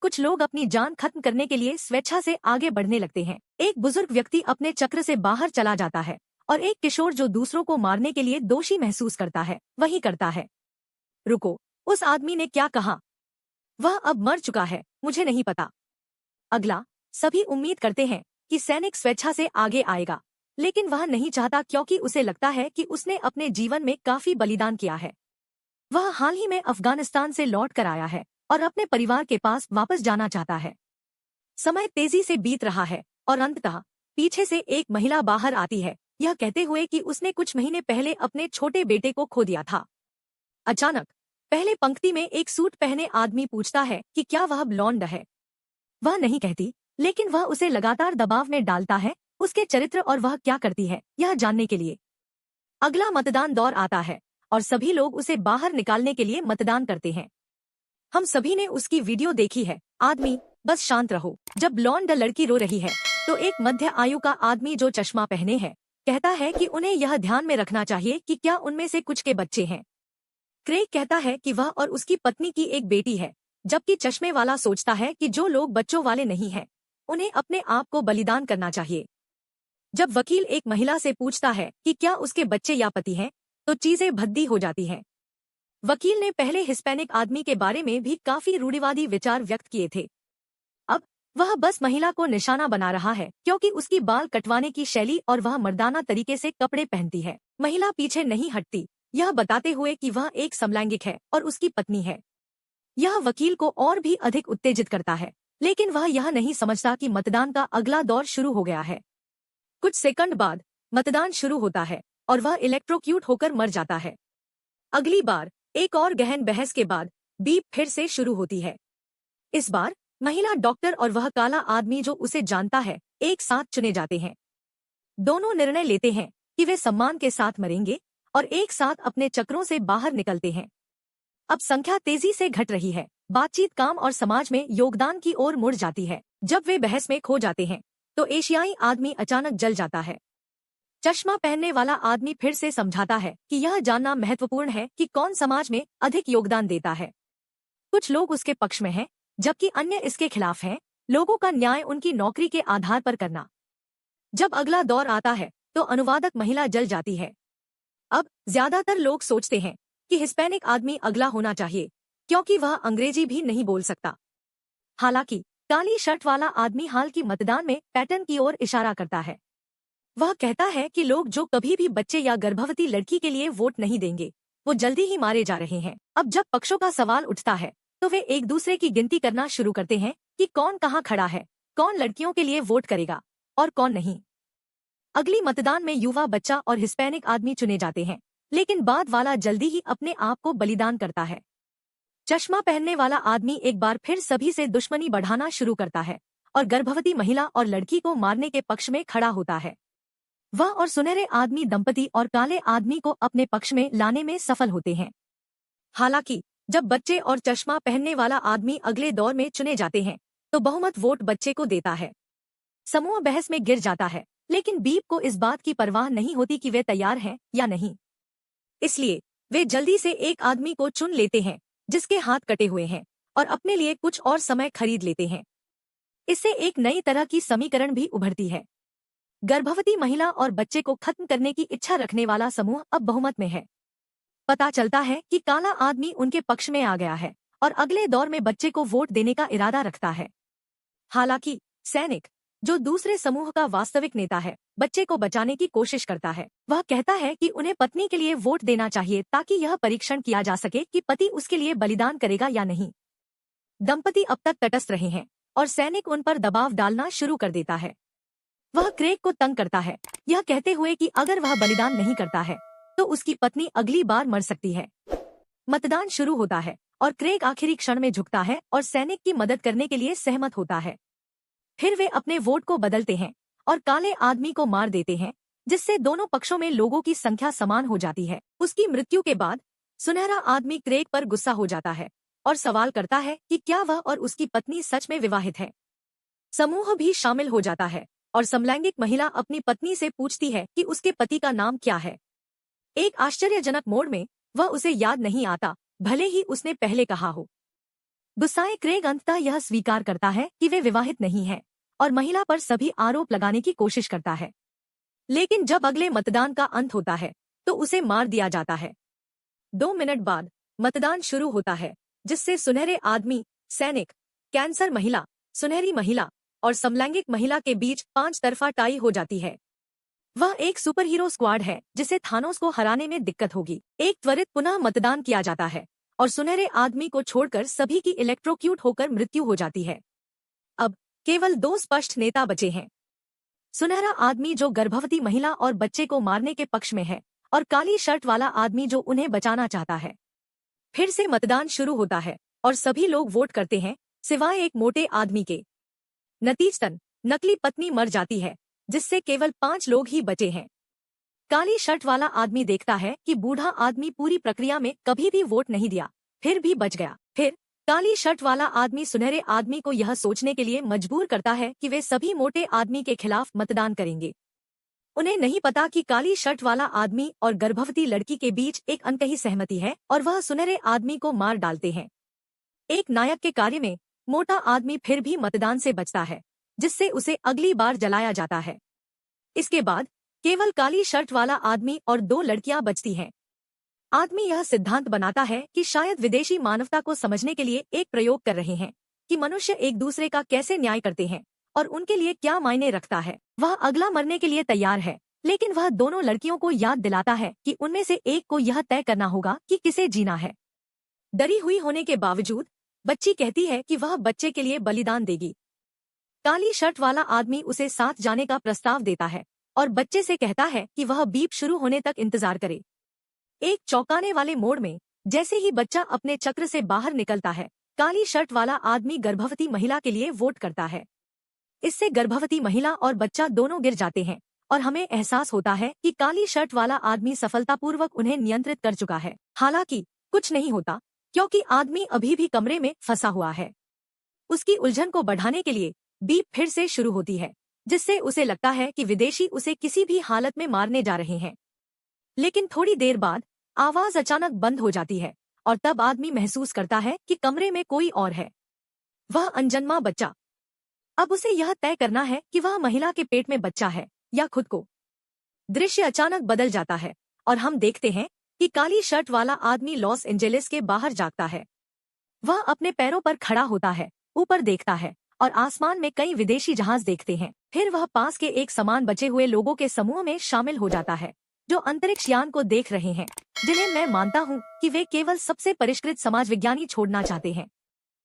कुछ लोग अपनी जान खत्म करने के लिए स्वेच्छा से आगे बढ़ने लगते हैं। एक बुजुर्ग व्यक्ति अपने चक्र से बाहर चला जाता है और एक किशोर जो दूसरों को मारने के लिए दोषी महसूस करता है वही करता है। रुको, उस आदमी ने क्या कहा? वह अब मर चुका है, मुझे नहीं पता। अगला, सभी उम्मीद करते हैं कि सैनिक स्वेच्छा से आगे आएगा, लेकिन वह नहीं चाहता क्योंकि उसे लगता है कि उसने अपने जीवन में काफी बलिदान किया है। वह हाल ही में अफगानिस्तान से लौट कर आया है और अपने परिवार के पास वापस जाना चाहता है। समय तेजी से बीत रहा है और अंततः पीछे से एक महिला बाहर आती है, यह कहते हुए कि उसने कुछ महीने पहले अपने छोटे बेटे को खो दिया था। अचानक पहले पंक्ति में एक सूट पहने आदमी पूछता है कि क्या वह ब्लॉन्ड है। वह नहीं कहती, लेकिन वह उसे लगातार दबाव में डालता है उसके चरित्र और वह क्या करती है यह जानने के लिए। अगला मतदान दौर आता है और सभी लोग उसे बाहर निकालने के लिए मतदान करते हैं। हम सभी ने उसकी वीडियो देखी है। आदमी, बस शांत रहो। जब ब्लॉन्ड लड़की रो रही है तो एक मध्य आयु का आदमी जो चश्मा पहने है कहता है कि उन्हें यह ध्यान में रखना चाहिए कि क्या उनमें से कुछ के बच्चे हैं। क्रेग कहता है कि वह और उसकी पत्नी की एक बेटी है, जबकि चश्मे वाला सोचता है कि जो लोग बच्चों वाले नहीं हैं उन्हें अपने आप को बलिदान करना चाहिए। जब वकील एक महिला से पूछता है कि क्या उसके बच्चे या पति हैं, तो चीजें भद्दी हो जाती हैं। वकील ने पहले हिस्पैनिक आदमी के बारे में भी काफी रूढ़िवादी विचार व्यक्त किए थे। अब वह बस महिला को निशाना बना रहा है क्योंकि उसकी बाल कटवाने की शैली और वह मर्दाना तरीके से कपड़े पहनती है। महिला पीछे नहीं हटती, यह बताते हुए कि वह एक समलैंगिक है और उसकी पत्नी है। यह वकील को और भी अधिक उत्तेजित करता है, लेकिन वह यह नहीं समझता कि मतदान का अगला दौर शुरू हो गया है। कुछ सेकंड बाद मतदान शुरू होता है और वह इलेक्ट्रोक्यूट होकर मर जाता है। अगली बार एक और गहन बहस के बाद बीप फिर से शुरू होती है। इस बार महिला डॉक्टर और वह काला आदमी जो उसे जानता है एक साथ चुने जाते हैं। दोनों निर्णय लेते हैं कि वे सम्मान के साथ मरेंगे और एक साथ अपने चक्रों से बाहर निकलते हैं। अब संख्या तेजी से घट रही है। बातचीत काम और समाज में योगदान की ओर मुड़ जाती है। जब वे बहस में खो जाते हैं तो एशियाई आदमी अचानक जल जाता है। चश्मा पहनने वाला आदमी फिर से समझाता है कि यह जानना महत्वपूर्ण है कि कौन समाज में अधिक योगदान देता है। कुछ लोग उसके पक्ष में हैं, जबकि अन्य इसके खिलाफ हैं। लोगों का न्याय उनकी नौकरी के आधार पर करना। जब अगला दौर आता है तो अनुवादक महिला जल जाती है। अब ज्यादातर लोग सोचते हैं कि हिस्पैनिक आदमी अगला होना चाहिए क्योंकि वह अंग्रेजी भी नहीं बोल सकता। हालांकि काली शर्ट वाला आदमी हाल की मतदान में पैटर्न की ओर इशारा करता है। वह कहता है कि लोग जो कभी भी बच्चे या गर्भवती लड़की के लिए वोट नहीं देंगे वो जल्दी ही मारे जा रहे हैं। अब जब पक्षों का सवाल उठता है तो वे एक दूसरे की गिनती करना शुरू करते हैं कि कौन कहाँ खड़ा है, कौन लड़कियों के लिए वोट करेगा और कौन नहीं। अगली मतदान में युवा बच्चा और हिस्पैनिक आदमी चुने जाते हैं, लेकिन बाद वाला जल्दी ही अपने आप को बलिदान करता है। चश्मा पहनने वाला आदमी एक बार फिर सभी से दुश्मनी बढ़ाना शुरू करता है और गर्भवती महिला और लड़की को मारने के पक्ष में खड़ा होता है। वह और सुनहरे आदमी दंपति और काले आदमी को अपने पक्ष में लाने में सफल होते हैं। हालांकि जब बच्चे और चश्मा पहनने वाला आदमी अगले दौर में चुने जाते हैं तो बहुमत वोट बच्चे को देता है। समूह बहस में गिर जाता है, लेकिन बीप को इस बात की परवाह नहीं होती कि वे तैयार हैं या नहीं। इसलिए वे जल्दी से एक आदमी को चुन लेते हैं जिसके हाथ कटे हुए हैं और अपने लिए कुछ और समय खरीद लेते हैं। इससे एक नई तरह की समीकरण भी उभरती है। गर्भवती महिला और बच्चे को खत्म करने की इच्छा रखने वाला समूह अब बहुमत में है। पता चलता है कि काला आदमी उनके पक्ष में आ गया है और अगले दौर में बच्चे को वोट देने का इरादा रखता है। हालांकि सैनिक, जो दूसरे समूह का वास्तविक नेता है, बच्चे को बचाने की कोशिश करता है। वह कहता है कि उन्हें पत्नी के लिए वोट देना चाहिए ताकि यह परीक्षण किया जा सके कि पति उसके लिए बलिदान करेगा या नहीं। दंपति अब तक तटस्थ रहे हैं और सैनिक उन पर दबाव डालना शुरू कर देता है। वह क्रेग को तंग करता है, यह कहते हुए कि अगर वह बलिदान नहीं करता है तो उसकी पत्नी अगली बार मर सकती है। मतदान शुरू होता है और क्रेग आखिरी क्षण में झुकता है और सैनिक की मदद करने के लिए सहमत होता है। फिर वे अपने वोट को बदलते हैं और काले आदमी को मार देते हैं, जिससे दोनों पक्षों में लोगों की संख्या समान हो जाती है। उसकी मृत्यु के बाद सुनहरा आदमी क्रेग पर गुस्सा हो जाता है और सवाल करता है कि क्या वह और उसकी पत्नी सच में विवाहित है। समूह भी शामिल हो जाता है और समलैंगिक महिला अपनी पत्नी से पूछती है कि उसके पति का नाम क्या है। एक आश्चर्यजनक मोड़ में वह उसे याद नहीं आता, भले ही उसने पहले कहा हो। गुस्साए क्रेग अंततः यह स्वीकार करता है कि वे विवाहित नहीं है और महिला पर सभी आरोप लगाने की कोशिश करता है। लेकिन जब अगले मतदान का अंत होता है तो उसे मार दिया जाता है। 2 मिनट बाद मतदान शुरू होता है, जिससे सुनहरे आदमी, सैनिक, कैंसर महिला, सुनहरी महिला और समलैंगिक महिला के बीच 5 तरफा टाई हो जाती है। वह एक सुपरहीरो स्क्वाड है जिसे थानोस को हराने में दिक्कत होगी। एक त्वरित पुनः मतदान किया जाता है और सुनहरे आदमी को छोड़कर सभी की इलेक्ट्रोक्यूट होकर मृत्यु हो जाती है। अब केवल 2 स्पष्ट नेता बचे हैं। सुनहरा आदमी जो गर्भवती महिला और बच्चे को मारने के पक्ष में है, और काली शर्ट वाला आदमी जो उन्हें बचाना चाहता है। फिर से मतदान शुरू होता है और सभी लोग वोट करते हैं सिवाय एक मोटे आदमी के। नतीजतन नकली पत्नी मर जाती है, जिससे केवल 5 लोग ही बचे हैं। काली शर्ट वाला आदमी देखता है कि बूढ़ा आदमी पूरी प्रक्रिया में कभी भी वोट नहीं दिया, फिर भी बच गया। फिर काली शर्ट वाला आदमी सुनहरे आदमी को यह सोचने के लिए मजबूर करता है कि वे सभी मोटे आदमी के खिलाफ मतदान करेंगे। उन्हें नहीं पता कि काली शर्ट वाला आदमी और गर्भवती लड़की के बीच एक अनकही सहमति है और वह सुनहरे आदमी को मार डालते हैं। एक नायक के कार्य में मोटा आदमी फिर भी मतदान से बचता है, जिससे उसे अगली बार जलाया जाता है। इसके बाद केवल काली शर्ट वाला आदमी और 2 लड़कियां बचती हैं। आदमी यह सिद्धांत बनाता है कि शायद विदेशी मानवता को समझने के लिए एक प्रयोग कर रहे हैं कि मनुष्य एक दूसरे का कैसे न्याय करते हैं और उनके लिए क्या मायने रखता है। वह अगला मरने के लिए तैयार है, लेकिन वह दोनों लड़कियों को याद दिलाता है कि उनमें से एक को यह तय करना होगा कि किसे जीना है। डरी हुई होने के बावजूद बच्ची कहती है कि वह बच्चे के लिए बलिदान देगी। काली शर्ट वाला आदमी उसे साथ जाने का प्रस्ताव देता है और बच्चे से कहता है कि वह बीप शुरू होने तक इंतजार करे। एक चौंकाने वाले मोड़ में जैसे ही बच्चा अपने चक्र से बाहर निकलता है, काली शर्ट वाला आदमी गर्भवती महिला के लिए वोट करता है। इससे गर्भवती महिला और बच्चा दोनों गिर जाते हैं और हमें एहसास होता है कि काली शर्ट वाला आदमी सफलतापूर्वक उन्हें नियंत्रित कर चुका है। हालांकि कुछ नहीं होता, क्योंकि आदमी अभी भी कमरे में फंसा हुआ है। उसकी उलझन को बढ़ाने के लिए बीप फिर से शुरू होती है, जिससे उसे लगता है कि विदेशी उसे किसी भी हालत में मारने जा रहे हैं। लेकिन थोड़ी देर बाद आवाज अचानक बंद हो जाती है और तब आदमी महसूस करता है कि कमरे में कोई और है। वह अनजन्मा बच्चा। अब उसे यह तय करना है कि वह महिला के पेट में बच्चा है या खुद को। दृश्य अचानक बदल जाता है और हम देखते हैं कि काली शर्ट वाला आदमी लॉस एंजेलिस के बाहर जागता है। वह अपने पैरों पर खड़ा होता है, ऊपर देखता है और आसमान में कई विदेशी जहाज देखते हैं। फिर वह पास के एक समान बचे हुए लोगों के समूह में शामिल हो जाता है, जो अंतरिक्ष यान को देख रहे हैं, जिन्हें मैं मानता हूँ कि वे केवल सबसे परिष्कृत समाज विज्ञानी छोड़ना चाहते हैं।